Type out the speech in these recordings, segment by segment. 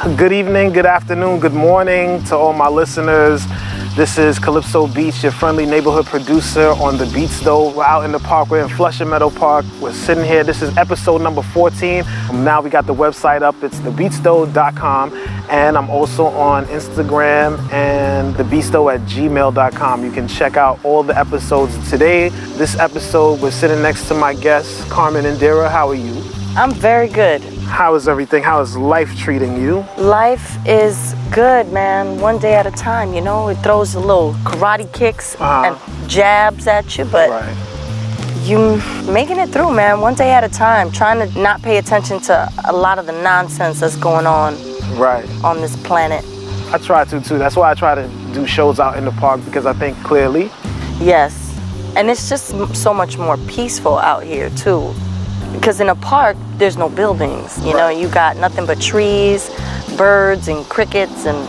Good evening, good afternoon, good morning to all my listeners. This is Calypso Beats, your friendly neighborhood producer on the Btz Tho. We're out in the park, we're in Flushing Meadow Park. We're sitting here, this is episode number 14. Now we got the website up, it's Btz and I'm also on Instagram and Btz@gmail.com. You can check out all the episodes. Today, this episode, we're sitting next to my guest, Carmen Indhira. How are you? I'm very good. How is everything? How is life treating you? Life is good, man. One day at a time, you know? It throws a little karate kicks and jabs at you, but you making it through, man. One day at a time, trying to not pay attention to a lot of the nonsense that's going on on this planet. I try to, too. That's why I try to do shows out in the park, because I think clearly. Yes. And it's just so much more peaceful out here, too. Because in a park, there's no buildings, you know, you got nothing but trees, birds and crickets and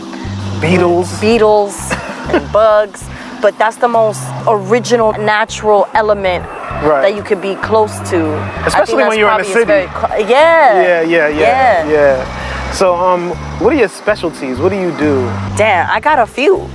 beetles and bugs. But that's the most original natural element that you could be close to. Especially when you're in the city. Yeah. So, what are your specialties? What do you do? Damn, I got a few.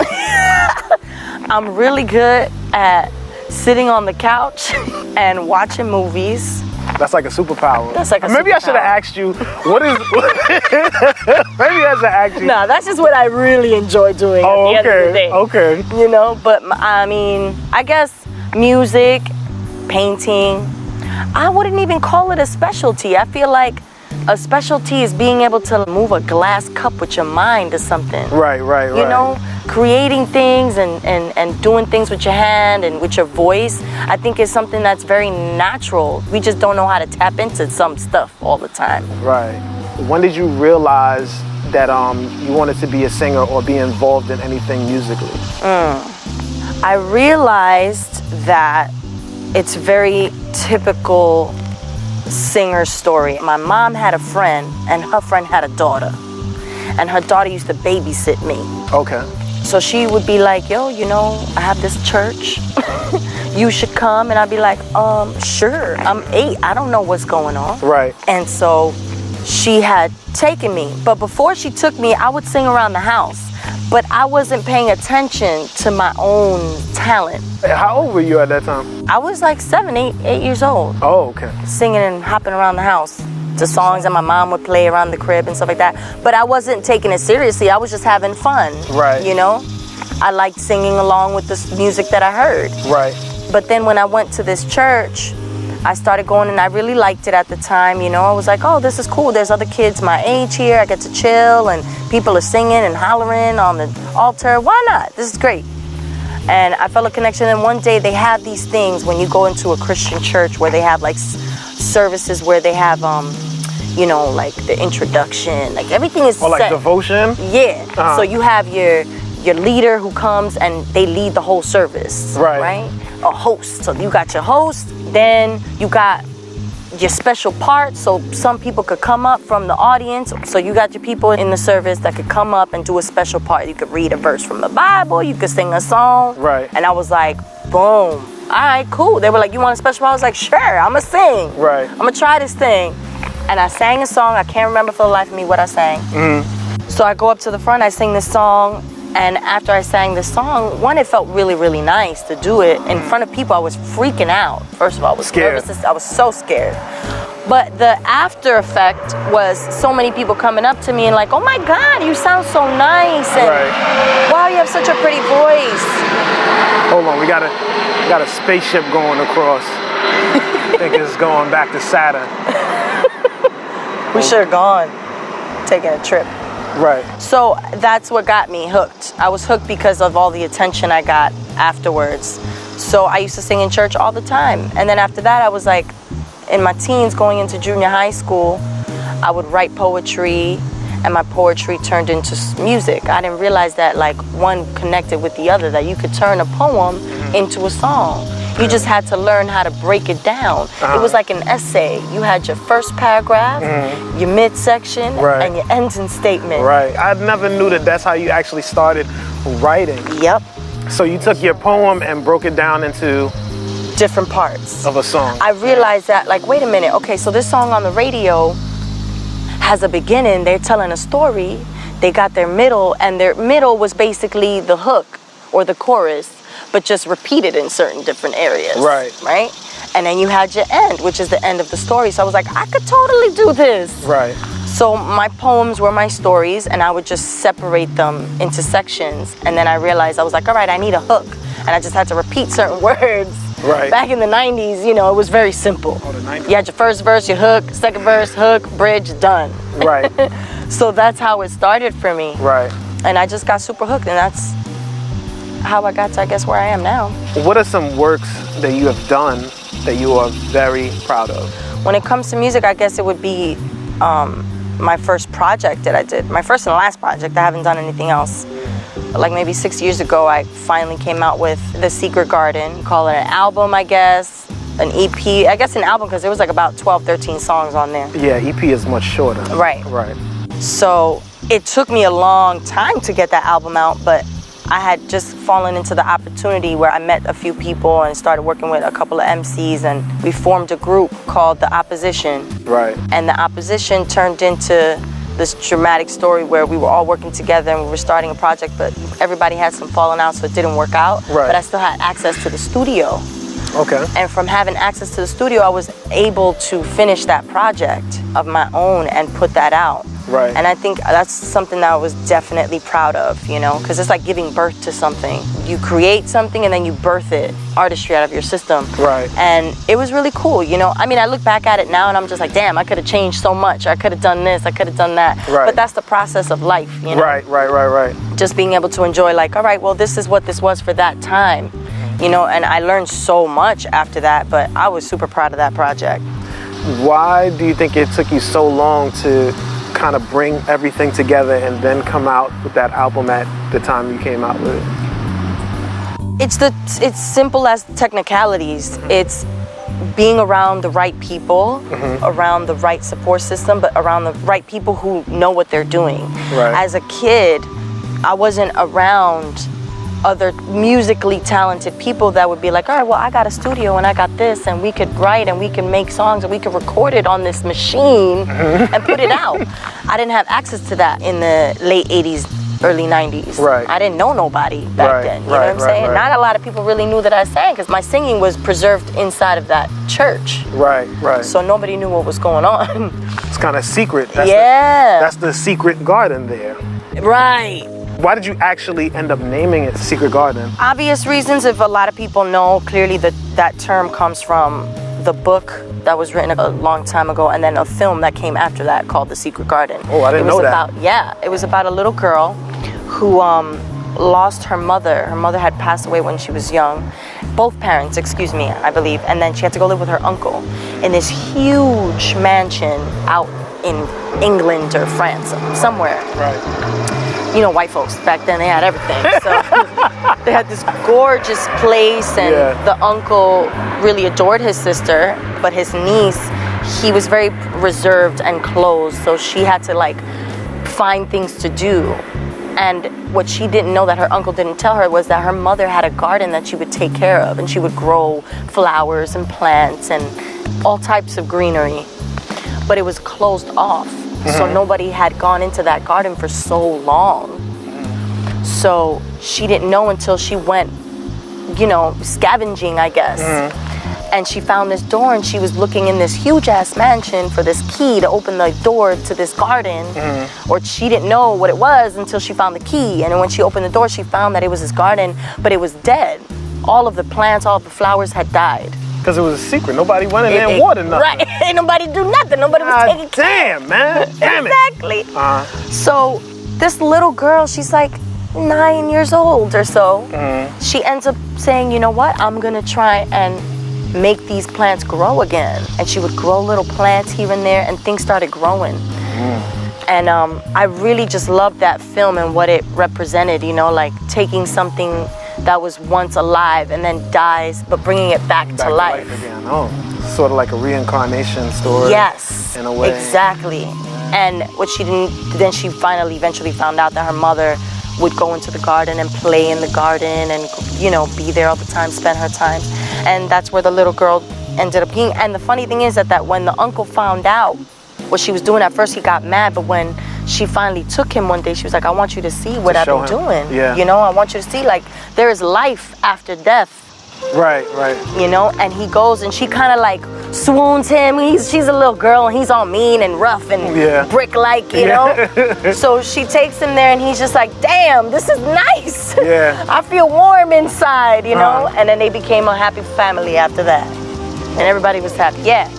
I'm really good at sitting on the couch and watching movies. That's like a superpower. Maybe I should have asked you, what is... Maybe I should have asked you. No, that's just what I really enjoy doing at the end of the day. Okay. You know, but I mean, I guess music, painting, I wouldn't even call it a specialty. I feel like a specialty is being able to move a glass cup with your mind or something. Right. You know, creating things and doing things with your hand and with your voice, I think is something that's very natural. We just don't know how to tap into some stuff all the time. Right. When did you realize that you wanted to be a singer or be involved in anything musically? I realized that it's very typical singer story. My mom had a friend, and her friend had a daughter, and her daughter used to babysit me. Okay. So she would be like, yo, you know, I have this church. You should come. And I'd be like, sure. I'm 8. I don't know what's going on. Right. And so she had taken me. But before she took me, I would sing around the house. But I wasn't paying attention to my own talent. How old were you at that time? I was like 7, 8 years old. Oh, okay. Singing and hopping around the house to songs that my mom would play around the crib and stuff like that. But I wasn't taking it seriously. I was just having fun. Right. You know? I liked singing along with the music that I heard. Right. But then when I went to this church, I started going and I really liked it at the time, you know. I was like, oh, this is cool. There's other kids my age here. I get to chill and people are singing and hollering on the altar. Why not? This is great. And I felt a connection. And one day they have these things when you go into a Christian church where they have like services where they have, you know, like the introduction, like everything is set. Like devotion? Yeah. So you have your leader who comes and they lead the whole service. Right? A host. So you got your host, then you got your special part, so some people could come up from the audience. So you got your people in the service that could come up and do a special part. You could read a verse from the Bible, you could sing a song. Right. And I was like, boom. All right, cool. They were like, you want a special part? I was like, sure, I'm gonna sing. Right. I'm gonna try this thing. And I sang a song. I can't remember for the life of me what I sang. So I go up to the front, I sing this song. And after I sang this song, one, it felt really, really nice to do it in front of people. I was freaking out. First of all, I was nervous. I was so scared. But the after effect was so many people coming up to me and like, oh my God, you sound so nice. And wow, you have such a pretty voice. Hold on, we got a spaceship going across. I think it's going back to Saturn. We should have gone, taking a trip. Right. So that's what got me hooked. I was hooked because of all the attention I got afterwards. So I used to sing in church all the time. And then after that, I was like, in my teens going into junior high school, I would write poetry and my poetry turned into music. I didn't realize that like one connected with the other, that you could turn a poem into a song. You just had to learn how to break it down. It was like an essay. You had your first paragraph, your midsection, and your ending statement. Right. I never knew that that's how you actually started writing. Yep. So you took your poem and broke it down into different parts of a song. I realized that, like, wait a minute. Okay, so this song on the radio has a beginning. They're telling a story. They got their middle, and their middle was basically the hook or the chorus, but just repeated in certain different areas. Right. Right? And then you had your end, which is the end of the story. So I was like, I could totally do this. Right. So my poems were my stories, and I would just separate them into sections. And then I realized, I was like, all right, I need a hook. And I just had to repeat certain words. Right. Back in the 90s, you know, it was very simple. Oh, the 90s. You had your first verse, your hook, second verse, hook, bridge, done. Right. So that's how it started for me. Right. And I just got super hooked, and that's how I got to, I guess, where I am now. What are some works that you have done that you are very proud of? When it comes to music, I guess it would be my first project that I did. My first and last project. I haven't done anything else. Like maybe 6 years ago, I finally came out with The Secret Garden. Call it an album, I guess. An EP. I guess an album because there was like about 12, 13 songs on there. Yeah, EP is much shorter. Right. Right. So it took me a long time to get that album out, but I had just fallen into the opportunity where I met a few people and started working with a couple of MCs, and we formed a group called The Opposition. Right. And The Opposition turned into this dramatic story where we were all working together and we were starting a project, but everybody had some falling out, so it didn't work out. Right. But I still had access to the studio. Okay. And from having access to the studio, I was able to finish that project of my own and put that out. Right. And I think that's something that I was definitely proud of, you know, because it's like giving birth to something. You create something and then you birth it, artistry out of your system. Right. And it was really cool, you know. I mean, I look back at it now and I'm just like, damn, I could have changed so much. I could have done this, I could have done that. Right. But that's the process of life, you know. Right. Just being able to enjoy, like, all right, well, this is what this was for that time, you know. And I learned so much after that, but I was super proud of that project. Why do you think it took you so long to kind of bring everything together and then come out with that album at the time you came out with it? It's simple as technicalities. It's being around the right people, around the right support system, but around the right people who know what they're doing. Right. As a kid, I wasn't around other musically talented people that would be like, all right, well, I got a studio and I got this, and we could write and we can make songs and we could record it on this machine and put it out. I didn't have access to that in the late 80s, early 90s. Right. I didn't know nobody back then. You know what I'm saying? Not a lot of people really knew that I sang because my singing was preserved inside of that church. Right. So nobody knew what was going on. It's kind of secret. That's Yeah. the secret garden there. Right. Why did you actually end up naming it Secret Garden? Obvious reasons. If a lot of people know, clearly that term comes from the book that was written a long time ago, and then a film that came after that called The Secret Garden. Oh, I didn't know that. It was about a little girl who lost her mother. Her mother had passed away when she was young. Both parents, excuse me, I believe. And then she had to go live with her uncle in this huge mansion out in England or France, somewhere. Right. You know, white folks back then, they had everything. So they had this gorgeous place, and the uncle really adored his sister, but his niece, he was very reserved and closed, so she had to like find things to do. And what she didn't know that her uncle didn't tell her was that her mother had a garden that she would take care of, and she would grow flowers and plants and all types of greenery, but it was closed off. So nobody had gone into that garden for so long. So she didn't know until she went, you know, scavenging, I guess. And she found this door, and she was looking in this huge ass mansion for this key to open the door to this garden. Or she didn't know what it was until she found the key. And then when she opened the door, she found that it was this garden, but it was dead. All of the plants, all of the flowers had died. Because it was a secret. Nobody went in there and watered nothing. Right. Ain't nobody do nothing. Nobody was taking care. Damn, man. Damn Exactly. So this little girl, she's like 9 years old or so. She ends up saying, you know what? I'm going to try and make these plants grow again. And she would grow little plants here and there, and things started growing. And I really just loved that film and what it represented, you know, like taking something that was once alive and then dies, but bringing it back to life again. Oh, sort of like a reincarnation story. Yes, in a way. Exactly. And what she didn't, then she eventually found out that her mother would go into the garden and play in the garden and, you know, be there all the time, spend her time. And that's where the little girl ended up being. And the funny thing is that when the uncle found out what she was doing. At first he got mad, but when she finally took him one day, she was like, I want you to see what I've been doing. Yeah. You know, I want you to see, like, there is life after death. Right, right. You know, and he goes and she kind of like swoons him. She's a little girl and he's all mean and rough and brick-like, you know. So she takes him there and he's just like, damn, this is nice. Yeah. I feel warm inside, you know. And then they became a happy family after that. And everybody was happy. Yeah.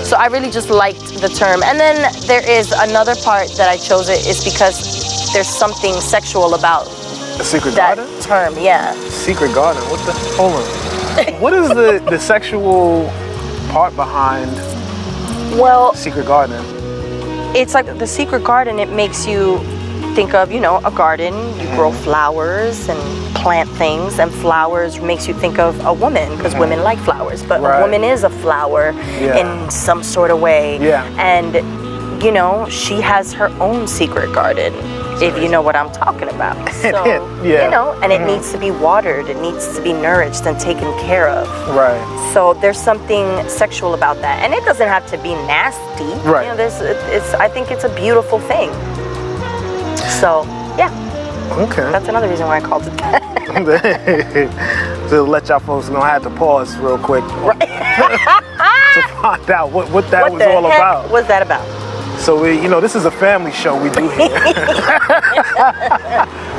So I really just liked the term. And then there is another part that I chose it is because there's something sexual about a secret that garden? term, yeah. Secret garden? What the? Hold on. What is the sexual part behind secret garden? It's like the secret garden, it makes you think of, you know, a garden. You grow flowers and plant things, and flowers makes you think of a woman, because women like flowers, but a woman is a flower in some sort of way. Yeah. And, you know, she has her own secret garden, if you know what I'm talking about. So, you know, and it needs to be watered, it needs to be nourished and taken care of. Right. So there's something sexual about that, and it doesn't have to be nasty. Right. You know, I think it's a beautiful thing. So yeah. Okay. That's another reason why I called it that. To let y'all folks know, I had to pause real quick to find out what that was all about. What's that about? So you know, this is a family show we do here.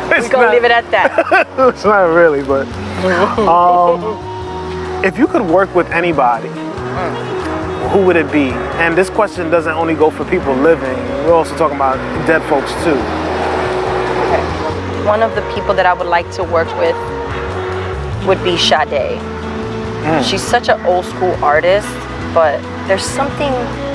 We're gonna leave it at that. It's not really, but if you could work with anybody, who would it be? And this question doesn't only go for people living. We're also talking about dead folks too. One of the people that I would like to work with would be Sade. She's such an old school artist, but there's something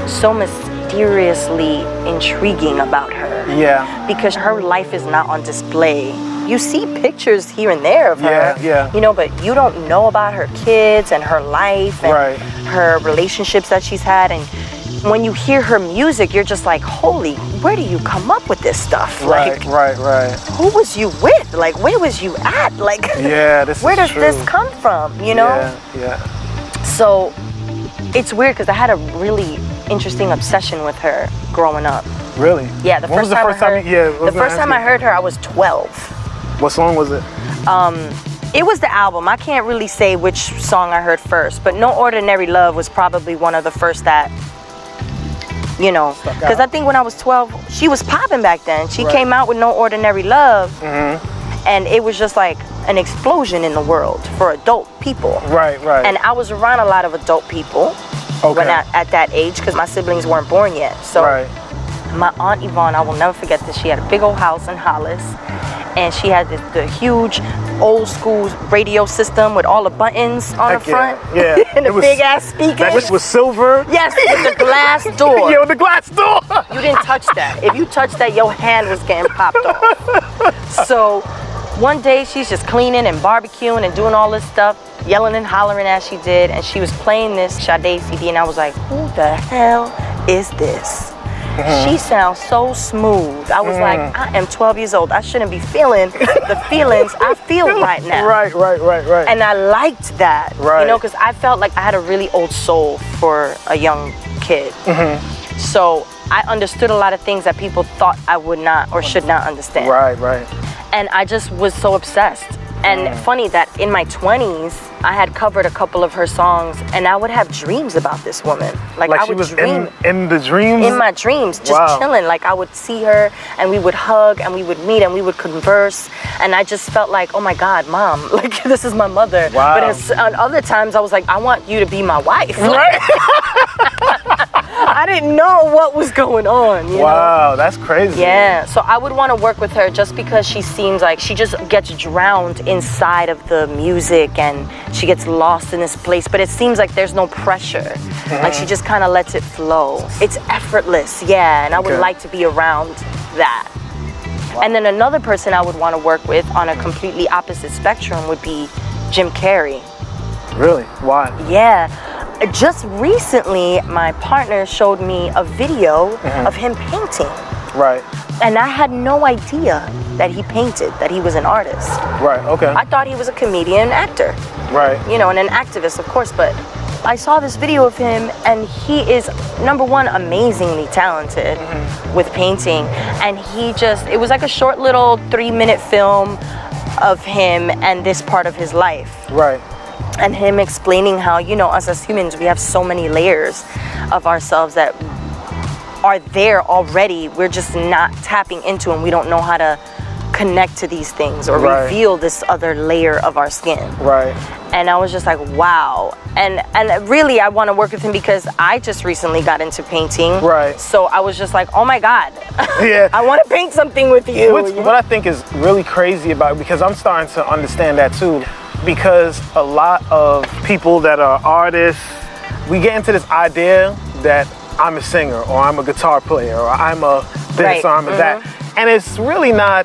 so mysteriously intriguing about her. Yeah. Because her life is not on display. You see pictures here and there of her, you know, but you don't know about her kids and her life and her relationships that she's had. And when you hear her music, you're just like, holy, where do you come up with this stuff? Right, like, right. Who was you with? Like, where was you at? Like, where does this come from? You know? Yeah. So it's weird because I had a really interesting obsession with her growing up. Really? Yeah. The first time I heard her, I was 12. What song was it? It was the album. I can't really say which song I heard first, but No Ordinary Love was probably one of the first that, you know, because I think when I was 12, she was popping back then. She came out with No Ordinary Love, and it was just like an explosion in the world for adult people. Right. And I was around a lot of adult people when at that age, because my siblings weren't born yet. So my Aunt Yvonne, I will never forget this. She had a big old house in Hollis, and she had the huge old school radio system with all the buttons on the front. Yeah. And the big ass speakers. That was silver? Yes, with the glass door. Yeah, with the glass door. You didn't touch that. If you touched that, your hand was getting popped off. So one day she's just cleaning and barbecuing and doing all this stuff, yelling and hollering as she did, and she was playing this Sade CD, and I was like, who the hell is this? She sounds so smooth. I was like, I am 12 years old. I shouldn't be feeling the feelings I feel right now. Right. And I liked that, you know, because I felt like I had a really old soul for a young kid. So I understood a lot of things that people thought I would not or should not understand. Right. And I just was so obsessed. And funny that in my 20s, I had covered a couple of her songs, and I would have dreams about this woman. Like I she would was dream in the dreams? In my dreams, just chilling. Like I would see her, and we would hug, and we would meet, and we would converse. And I just felt like, oh my God, Mom, like this is my mother. Wow. But on other times, I was like, I want you to be my wife. Right. I didn't know what was going on. You know? That's crazy. Yeah, so I would want to work with her just because she seems like she just gets drowned inside of the music and she gets lost in this place, but it seems like there's no pressure. Like she just kind of lets it flow. It's effortless, and I would like to be around that. And then another person I would want to work with on a completely opposite spectrum would be Jim Carrey. Really? Why? Yeah. Just recently, my partner showed me a video of him painting. Right. And I had no idea that he painted, that he was an artist. Right, okay. I thought he was a comedian and actor. Right. You know, and an activist, of course, but I saw this video of him, and he is, number one, amazingly talented with painting. And it was like a short little 3-minute film of him and this part of his life. Right. And him explaining how, you know, us as humans, we have so many layers of ourselves that are there already. We're just not tapping into them. We don't know how to connect to these things or reveal this other layer of our skin. Right. And I was just like, wow. And really, I want to work with him because I just recently got into painting. Right. So I was just like, oh my God. Yeah. I want to paint something with you. What I think is really crazy about it, because I'm starting to understand that too, because a lot of people that are artists, we get into this idea that I'm a singer or I'm a guitar player or I'm a this or I'm a that. And it's really not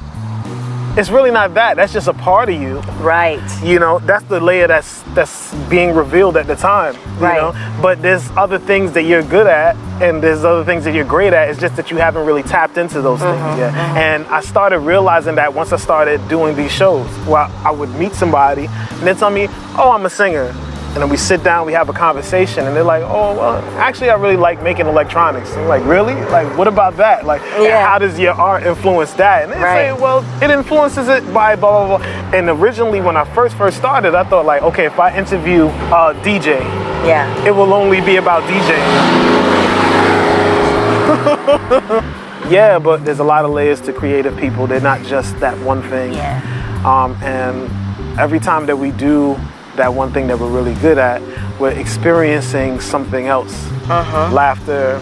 that. That's just a part of you. Right. You know, that's the layer that's being revealed at the time. You know? But there's other things that you're good at and there's other things that you're great at. It's just that you haven't really tapped into those things yet. And I started realizing that once I started doing these shows, where I would meet somebody and they tell me, oh, I'm a singer. And then we sit down, we have a conversation, and they're like, oh, well, actually, I really like making electronics. And I'm like, really? Like, what about that? Like, how does your art influence that? And they say, well, it influences it by blah, blah, blah. And originally, when I first started, I thought, like, okay, if I interview a DJ, it will only be about DJing. Yeah, but there's a lot of layers to creative people. They're not just that one thing. And every time that we do that one thing that we're really good at, we're experiencing something else. Laughter,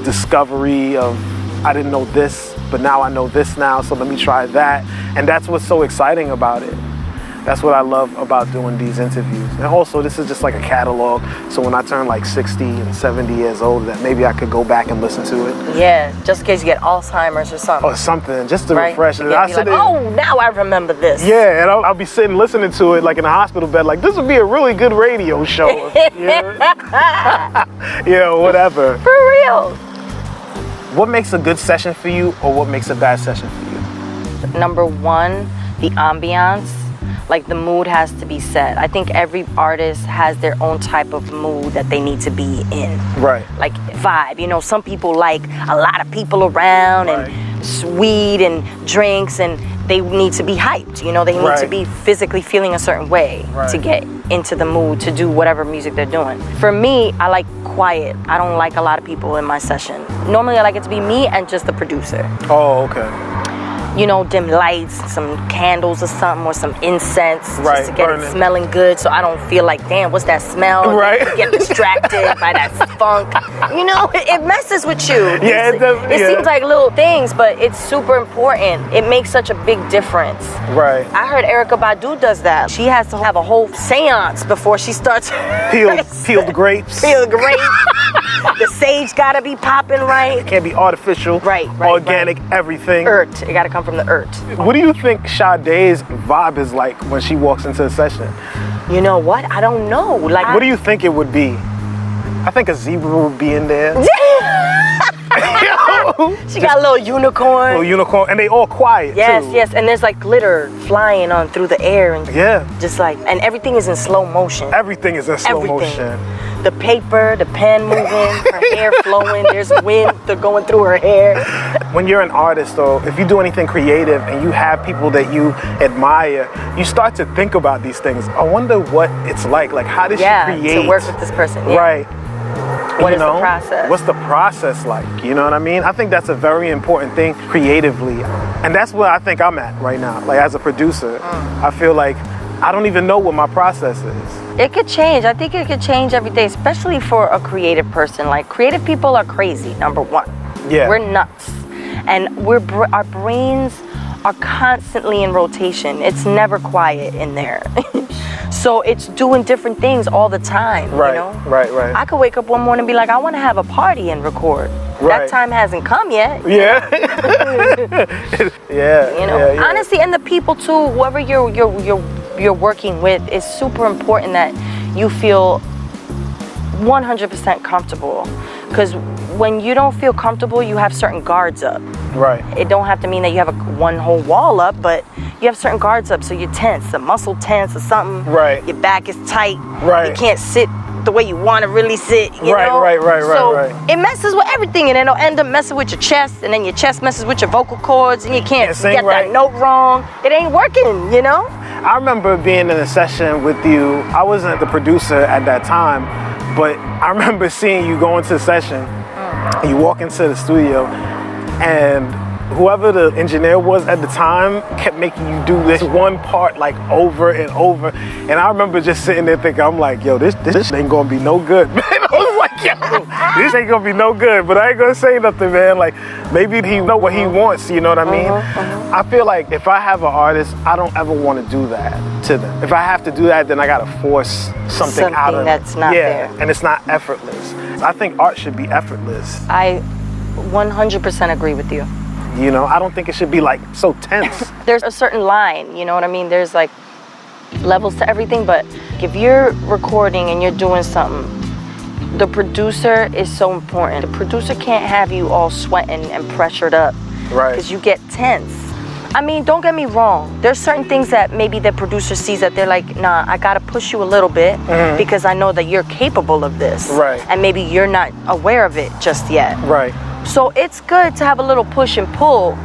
discovery of, I didn't know this, but now I know this now, so let me try that. And that's what's so exciting about it. That's what I love about doing these interviews. And also, this is just like a catalog, so when I turn like 60 and 70 years old, that maybe I could go back and listen to it. Yeah, just in case you get Alzheimer's or something. Or something, just to refresh it. I like, oh, now I remember this. Yeah, and I'll be sitting listening to it like in a hospital bed, like, this would be a really good radio show. Yeah, whatever. For real. What makes a good session for you, or what makes a bad session for you? Number one, the ambiance. Like, the mood has to be set. I think every artist has their own type of mood that they need to be in. Right. Like, vibe. You know, some people like a lot of people around and weed and drinks, and they need to be hyped. You know, they need to be physically feeling a certain way to get into the mood to do whatever music they're doing. For me, I like quiet. I don't like a lot of people in my session. Normally, I like it to be me and just the producer. Oh, okay. You know, dim lights, some candles or something, or some incense, just to get it smelling good, so I don't feel like, damn, what's that smell? Get distracted by that funk. You know, it messes with you. Yeah, it does. It seems like little things, but it's super important. It makes such a big difference. Right. I heard Erykah Badu does that. She has to have a whole seance before she starts. Peel the grapes. Peel the grapes. The sage gotta be popping right. It can't be artificial. Organic, everything. Earth. It gotta come from the earth. What do you think Sade's vibe is like when she walks into a session? You know what? I don't know. Like, what do you think it would be? I think a zebra would be in there. She got a little unicorn. Little unicorn, and they all quiet too. Yes, and there's like glitter flying on through the air, and just like, and everything is in slow motion. Everything is in slow motion. The paper, the pen moving, her hair flowing, there's wind going through her hair. When you're an artist, or if you do anything creative and you have people that you admire, you start to think about these things. I wonder what it's like how does she create? To work with this person. Right. What is the process? What's the process like? You know what I mean? I think that's a very important thing creatively. And that's where I think I'm at right now. Like, as a producer, I feel like I don't even know what my process is. It could change. I think it could change every day, especially for a creative person. Like, creative people are crazy, number one. Yeah. We're nuts. And our brains are constantly in rotation. It's never quiet in there. So it's doing different things all the time, you know? Right. I could wake up one morning and be like, I want to have a party and record. That time hasn't come yet. Yeah. You know, honestly, and the people too, whoever you're working with, it's super important that you feel 100% comfortable. Because when you don't feel comfortable, you have certain guards up. Right. It don't have to mean that you have one whole wall up, but you have certain guards up, so you're tense, a muscle tense or something. Right. Your back is tight. Right. You can't sit the way you want to really sit, you know? Right. So it messes with everything, and it'll end up messing with your chest, and then your chest messes with your vocal cords, and you can't get that note wrong. It ain't working, you know? I remember being in a session with you. I wasn't the producer at that time, but I remember seeing you go into the session, and you walk into the studio, and whoever the engineer was at the time kept making you do this one part like over and over. And I remember just sitting there thinking, I'm like, yo, this ain't gonna be no good, man. I was like, yo, this ain't gonna be no good. But I ain't gonna say nothing, man. Like, maybe he know what he wants, you know what I mean? I feel like if I have an artist, I don't ever want to do that to them. If I have to do that, then I gotta force something out of that's not there. And it's not effortless. I think art should be effortless. I 100% agree with you. You know, I don't think it should be like so tense. There's a certain line, you know what I mean? There's like levels to everything, but if you're recording and you're doing something, the producer is so important. The producer can't have you all sweating and pressured up. Right. Because you get tense. I mean, don't get me wrong. There's certain things that maybe the producer sees that they're like, nah, I gotta push you a little bit because I know that you're capable of this. Right. And maybe you're not aware of it just yet. Right. So it's good to have a little push and pull,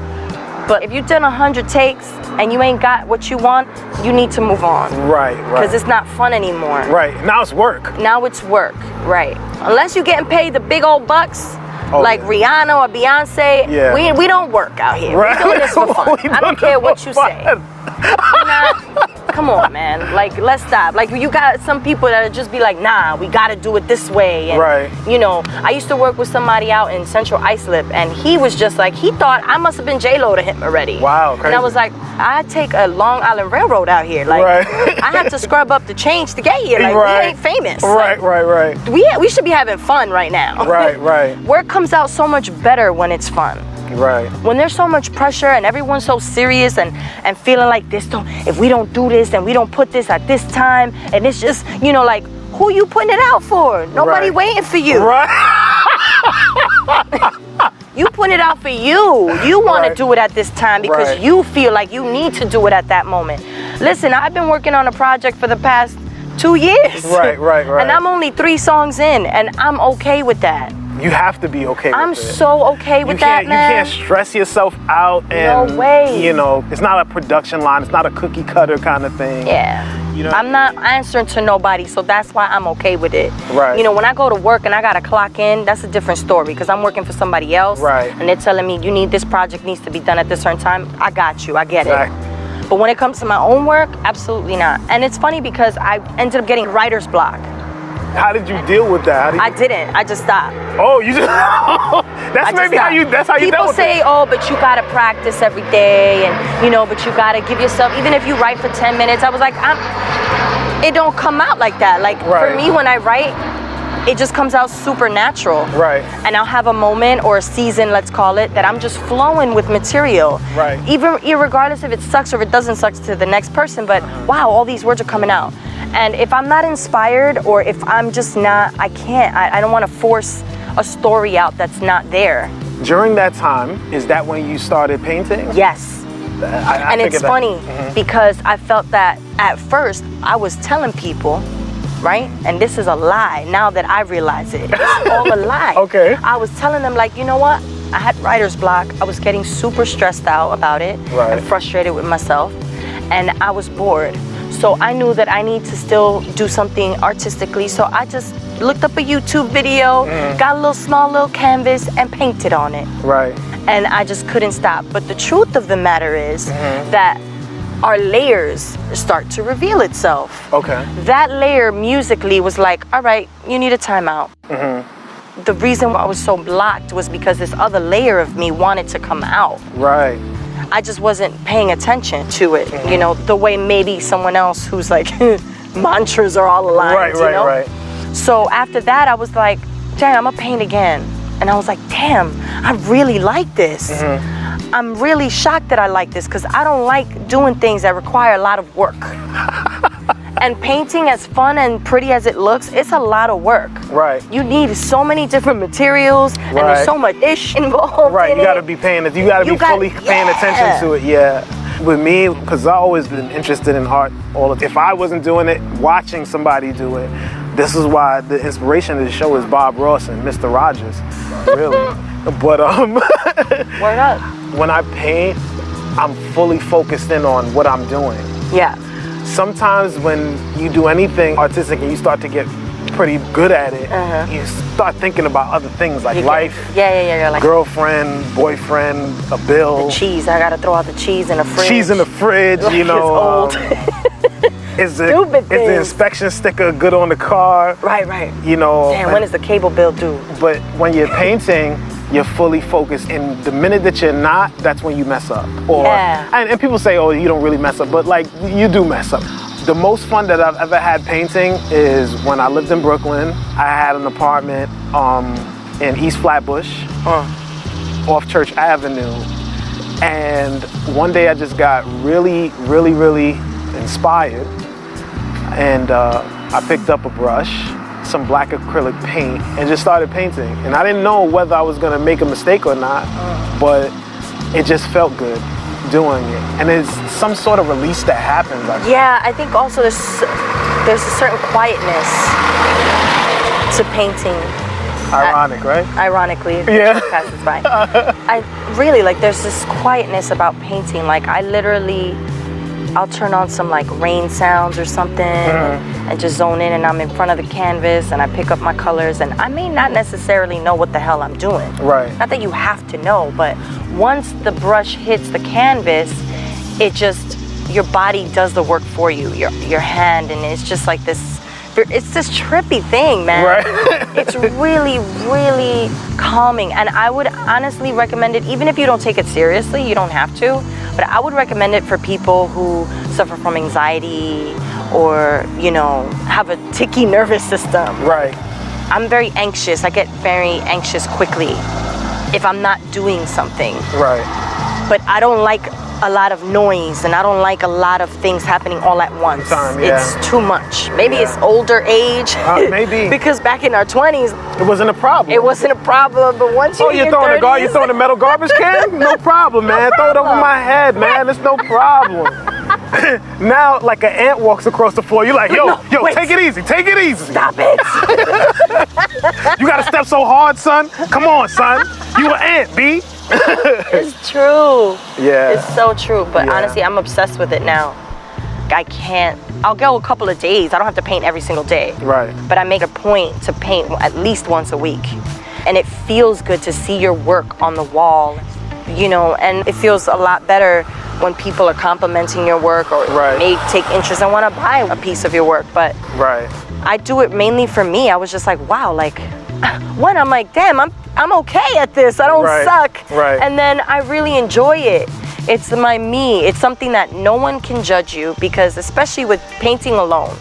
but if you've done 100 takes and you ain't got what you want, you need to move on. Right. Because it's not fun anymore. Right, now it's work. Now it's work, right. Unless you're getting paid the big old bucks, like Rihanna or Beyonce, we don't work out here. Right. We're doing this for fun. I don't care what you say. Come on, man. Like, let's stop. Like, you got some people that just be like, nah, we got to do it this way. And, you know, I used to work with somebody out in Central Islip, and he was just like, he thought I must have been J-Lo to him already. Wow, crazy. And I was like, I take a Long Island Railroad out here. Like, I have to scrub up the change to get here. Like, we ain't famous. Right. We should be having fun right now. Right. Work comes out so much better when it's fun. Right. When there's so much pressure and everyone's so serious and feeling like if we don't do this and we don't put this at this time, and it's just, you know, like, who you putting it out for? Nobody waiting for you. Right. You put it out for you. You want to do it at this time because you feel like you need to do it at that moment. Listen, I've been working on a project for the past 2 years. Right. And I'm only 3 songs in, and I'm okay with that. You have to be okay with it. I'm so okay with that, man. You can't stress yourself out and, no way. You know, it's not a production line. It's not a cookie cutter kind of thing. Yeah. You know, I'm not answering to nobody, so that's why I'm okay with it. Right. You know, when I go to work and I got to clock in, that's a different story because I'm working for somebody else. Right. And they're telling me, you need this project needs to be done at this certain time. I got you. I get it. But when it comes to my own work, absolutely not. And it's funny because I ended up getting writer's block. How did you deal with that? I didn't. I just stopped. Oh, you just... That's how you dealt with it. People say, oh, but you got to practice every day and, you know, but you got to give yourself, even if you write for 10 minutes, I was like, it don't come out like that. Like, for me, when I write, it just comes out super natural. Right. And I'll have a moment or a season, let's call it, that I'm just flowing with material. Right. Even irregardless if it sucks or if it doesn't suck to the next person, but wow, all these words are coming out. And if I'm not inspired or if I'm just not, I don't want to force a story out that's not there. During that time, is that when you started painting? Yes. And it's funny because I felt that at first I was telling people, right? And this is a lie now that I realize it. It's all a lie. Okay. I was telling them, like, you know what? I had writer's block. I was getting super stressed out about it and frustrated with myself. And I was bored. So I knew that I need to still do something artistically. So I just looked up a YouTube video, got a small little canvas and painted on it. Right. And I just couldn't stop. But the truth of the matter is that our layers start to reveal itself. Okay. That layer musically was like, all right, you need a timeout. The reason why I was so blocked was because this other layer of me wanted to come out. Right. I just wasn't paying attention to it, you know, the way maybe someone else who's like, mantras are all aligned, you know? Right. So after that, I was like, damn, I'm gonna paint again. And I was like, damn, I really like this. I'm really shocked that I like this because I don't like doing things that require a lot of work. And painting, as fun and pretty as it looks, it's a lot of work. Right. You need so many different materials, and there's so much ish involved. Right. In You got to be paying. You got to be fully paying attention to it. Yeah. With me, because I've always been interested in art. If I wasn't doing it, watching somebody do it, This is why the inspiration of the show is Bob Ross and Mr. Rogers, really. But Word up. when I paint, I'm fully focused in on what I'm doing. Yeah. Sometimes when you do anything artistic and you start to get pretty good at it, you start thinking about other things like life, like girlfriend, boyfriend, a bill. the cheese. I gotta throw out the cheese in the fridge. Cheese in the fridge, you know. It's old. Is Stupid things. the inspection sticker good on the car? Right. You know. Damn, when is the cable bill due? But when you're painting, you're fully focused, and the minute that you're not, that's when you mess up. Or and people say, oh, you don't really mess up, but like you do mess up. The most fun that I've ever had painting is when I lived in Brooklyn. I had an apartment in East Flatbush, off Church Avenue, and one day I just got really inspired, and I picked up a brush, some black acrylic paint, and just started painting. And I didn't know whether I was gonna make a mistake or not, but it just felt good doing it. And there's some sort of release that happens. I think also there's a certain quietness to painting. Ironic, right? Ironically, Yeah. passes by. I really like. There's this quietness about painting. Like I'll turn on some like rain sounds or something and just zone in, and I'm in front of the canvas and I pick up my colors, and I may not necessarily know what the hell I'm doing. Right. Not that you have to know, but once the brush hits the canvas, it just, your body does the work for you, your hand, and it's just like this, it's this trippy thing, man. Right. It's really calming, and I would honestly recommend it, even if you don't take it seriously, you don't have to, but I would recommend it for people who suffer from anxiety or, you know, have a ticky nervous system. Right. I'm very anxious. I get very anxious quickly if I'm not doing something. Right. But I don't like a lot of noise, and I don't like a lot of things happening all at once. It's too much. Maybe it's older age. Maybe. Because back in our 20s, it wasn't a problem. It wasn't a problem, but once you you're throwing you throwing a metal garbage can? No problem, man. Throw it over my head, man. It's no problem. Now, like an ant walks across the floor, you're like, yo, wait. take it easy. Stop it. You gotta step so hard, son. Come on, son. You an ant, B. It's true. Yeah. It's so true. But honestly, I'm obsessed with it now. I'll go a couple of days. I don't have to paint every single day. Right. But I make a point to paint at least once a week. And it feels good to see your work on the wall, you know, and it feels a lot better when people are complimenting your work or may take interest and want to buy a piece of your work. But I do it mainly for me. I was just like, wow, like, one, I'm like, damn, I'm okay at this. I don't suck. Right. And then I really enjoy it. It's my me. It's something that no one can judge you, because especially with painting alone,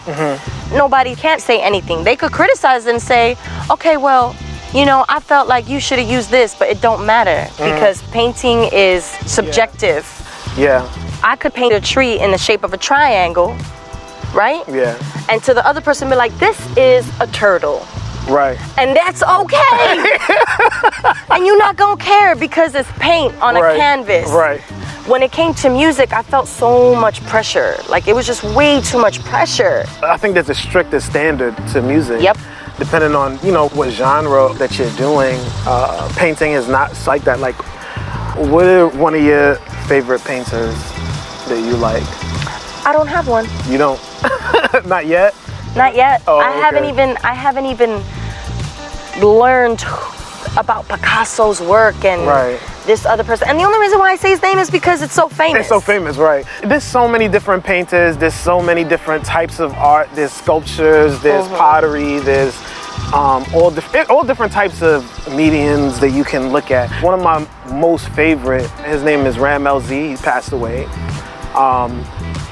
nobody can't say anything. They could criticize and say, okay, well, you know, I felt like you should have used this, but it don't matter because painting is subjective. Yeah. I could paint a tree in the shape of a triangle, right? Yeah. And to the other person be like, this is a turtle. Right. And that's okay. And you're not gonna care because it's paint on a canvas. Right. When it came to music, I felt so much pressure. Like, it was just way too much pressure. I think there's a stricter standard to music. Yep. Depending on, you know, what genre that you're doing. Painting is not like that. Like, what are one of your favorite painters that you like? I don't have one. You don't? Not yet? Not yet. Oh, I haven't even learned about Picasso's work and this other person. And the only reason why I say his name is because it's so famous. It's so famous, right. There's so many different painters. There's so many different types of art. There's sculptures. There's pottery. There's all different types of mediums that you can look at. One of my most favorite, his name is Ram LZ. He passed away.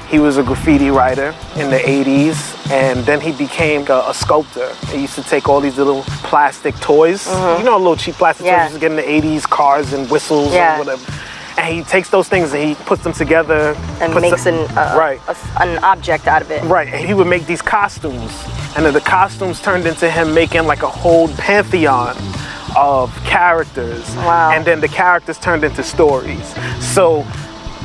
He was a graffiti writer in the 80s, and then he became a sculptor. He used to take all these little plastic toys, you know, little cheap plastic toys you used to get in the 80s, cars and whistles and whatever. And he takes those things and he puts them together. And makes an object out of it. Right, and he would make these costumes. And then the costumes turned into him making like a whole pantheon of characters. Wow. And then the characters turned into stories. So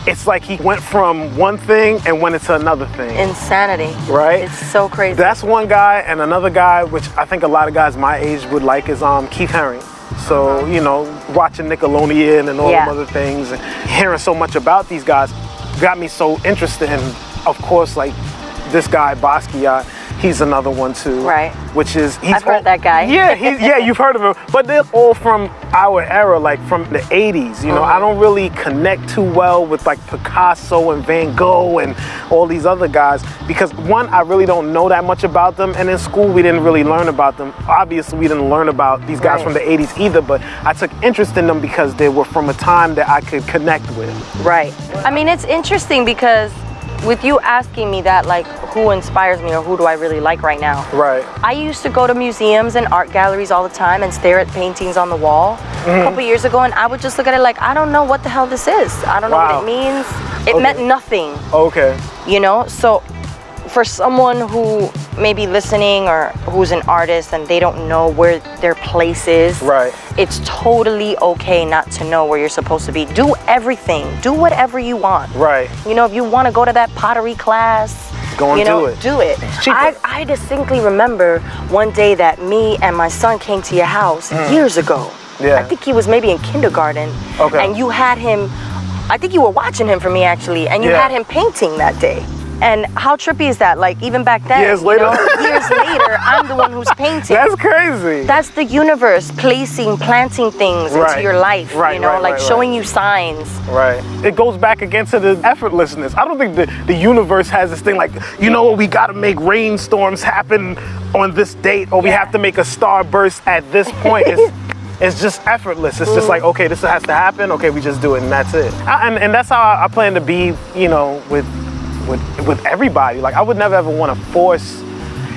it's like he went from one thing and went into another thing. Insanity. Right? It's so crazy. That's one guy, and another guy, which I think a lot of guys my age would like, is Keith Haring. So, you know, watching Nickelodeon and all them other things and hearing so much about these guys got me so interested in, of course, like this guy, Basquiat. He's another one too. Right. Which is, I've heard that guy. Yeah, you've heard of him. But they're all from our era, like from the 80s. You know, I don't really connect too well with like Picasso and Van Gogh and all these other guys because one, I really don't know that much about them. And in school, we didn't really learn about them. Obviously, we didn't learn about these guys from the 80s either, but I took interest in them because they were from a time that I could connect with. Right. I mean, it's interesting because with you asking me that, like, who inspires me or who do I really like right now? Right. I used to go to museums and art galleries all the time and stare at paintings on the wall a couple years ago, and I would just look at it like, I don't know what the hell this is. I don't know what it means. It meant nothing. Okay. You know? So for someone who may be listening or who's an artist and they don't know where their place is, it's totally okay not to know where you're supposed to be. Do everything. Do whatever you want. Right. You know, if you want to go to that pottery class, go and do it. Do it. I distinctly remember one day that me and my son came to your house years ago. Yeah. I think he was maybe in kindergarten. Okay. And you had him, I think you were watching him for me actually, and you had him painting that day. And how trippy is that? Like, even back then, years later, I'm the one who's painting. That's crazy. That's the universe planting things into your life, you know, showing you signs. Right. It goes back again to the effortlessness. I don't think the universe has this thing like, you know what, we got to make rainstorms happen on this date, or we have to make a star burst at this point. It's just effortless. It's just like, okay, this has to happen. Okay, we just do it, and that's it. And that's how I plan to be, you know, with everybody. Like, I would never ever want to force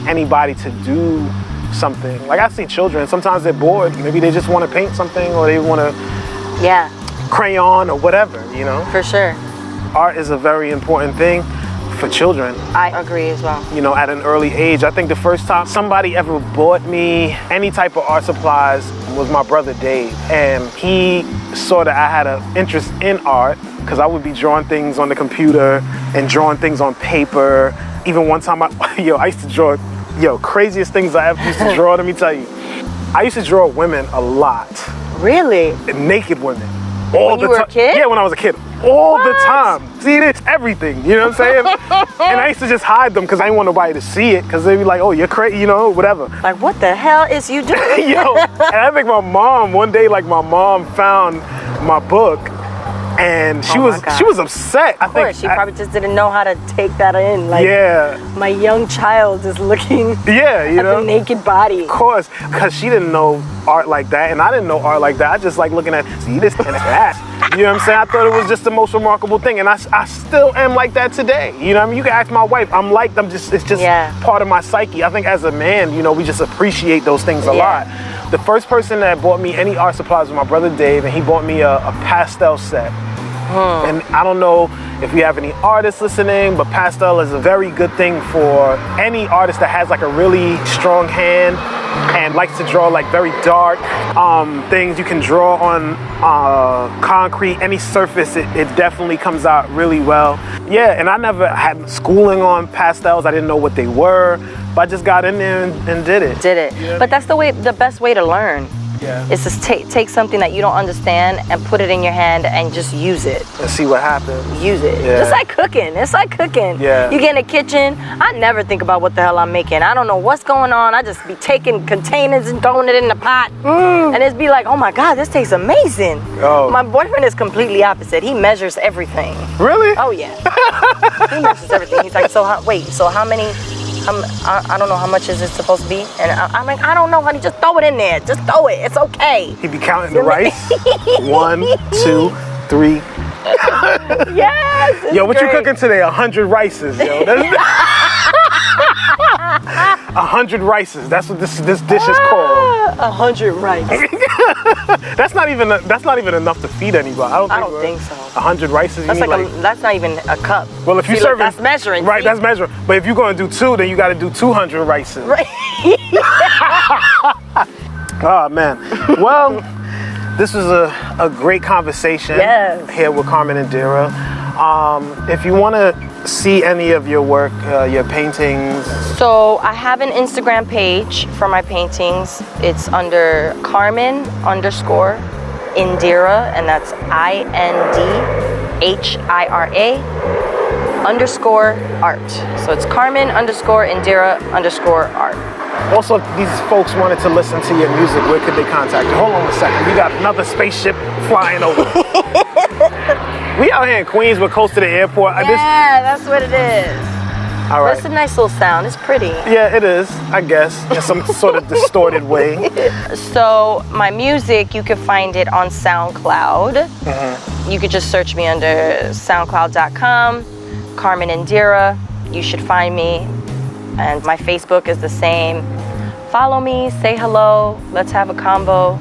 anybody to do something. Like, I see children, sometimes they're bored. Maybe they just want to paint something, or they want to crayon or whatever, you know? For sure. Art is a very important thing for children. I agree as well. You know, at an early age. I think the first time somebody ever bought me any type of art supplies was my brother Dave. And he saw that I had an interest in art because I would be drawing things on the computer and drawing things on paper. Even one time, I used to draw, craziest things I ever used to draw, let me tell you. I used to draw women a lot. Really? Naked women. When you were a kid? Yeah, when I was a kid. All the time. See, it's everything, you know what I'm saying? And I used to just hide them because I didn't want nobody to see it because they'd be like, oh, you're crazy, you know, whatever. Like, what the hell is you doing? And I think my mom found my book and she was upset. Of course, she probably just didn't know how to take that in. Like, my young child is looking at the naked body. Of course, because she didn't know art like that, and I didn't know art like that. I just like looking at, see this and that. You know what I'm saying? I thought it was just the most remarkable thing, and I still am like that today. You know what I mean? You can ask my wife. It's just part of my psyche. I think as a man, you know, we just appreciate those things a lot. The first person that bought me any art supplies was my brother Dave, and he bought me a pastel set. And I don't know if we have any artists listening, but pastel is a very good thing for any artist that has like a really strong hand and likes to draw like very dark things. You can draw on concrete, any surface, it definitely comes out really well. Yeah, and I never had schooling on pastels. I didn't know what they were, but I just got in there and did it. Yeah. But that's the best way to learn. It's just take something that you don't understand and put it in your hand and just use it. And see what happens. Use it. Just like cooking. It's like cooking. You get in the kitchen, I never think about what the hell I'm making. I don't know what's going on. I just be taking containers and throwing it in the pot. And it's be like, oh my God, this tastes amazing. My boyfriend is completely opposite. He measures everything. Really? Oh yeah. He measures everything. He's like, so how many... I don't know how much is it supposed to be, and I'm like, I don't know, honey. Just throw it in there. Just throw it. It's okay. He be counting the rice. 1, 2, 3. Yes. Yo, what you cooking today? 100 rices, yo. 100 rices. That's what this dish is called. 100 rice. That's not even enough to feed anybody. I don't think so. 100 rices. That's not even a cup. Well, if you serve that's measuring. Right, that's measuring. But if you're going to do 2, then you got to do 200 rices. Right. Oh man. Well, this was a great conversation here with Carmen Indhira. If you want to see any of your work, your paintings. So I have an Instagram page for my paintings. It's under Carmen Indhira, and that's INDHIRA_art. So it's Carmen Indhira_art. Also, if these folks wanted to listen to your music, where could they contact you? Hold on a second. We got another spaceship flying over. We out here in Queens, we're close to the airport. Yeah, that's what it is. All right. That's a nice little sound. It's pretty. Yeah, it is, I guess, in some sort of distorted way. So my music, you can find it on SoundCloud. You could just search me under soundcloud.com, Carmen Indhira. You should find me. And my Facebook is the same. Follow me, say hello, let's have a combo.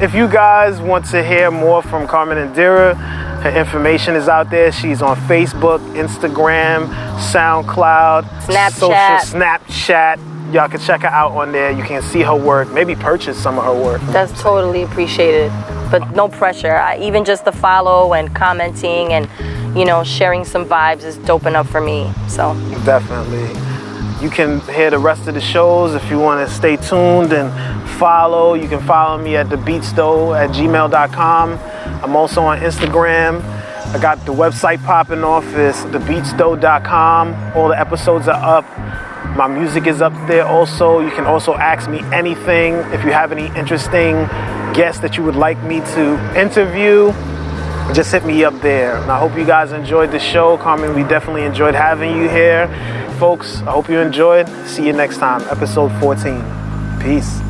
If you guys want to hear more from Carmen Indhira, her information is out there. She's on Facebook, Instagram, SoundCloud, Snapchat. Y'all can check her out on there. You can see her work, maybe purchase some of her work. That's totally appreciated, but no pressure. Even just the follow and commenting and, you know, sharing some vibes is dope enough for me, so. Definitely. You can hear the rest of the shows if you want to stay tuned and follow. You can follow me at thebtzdtho@gmail.com. I'm also on Instagram. I got the website popping off. It's thebtzdtho.com. All the episodes are up. My music is up there also. You can also ask me anything. If you have any interesting guests that you would like me to interview, just hit me up there. And I hope you guys enjoyed the show. Carmen, we definitely enjoyed having you here. Folks, I hope you enjoyed. See you next time, episode 14. Peace.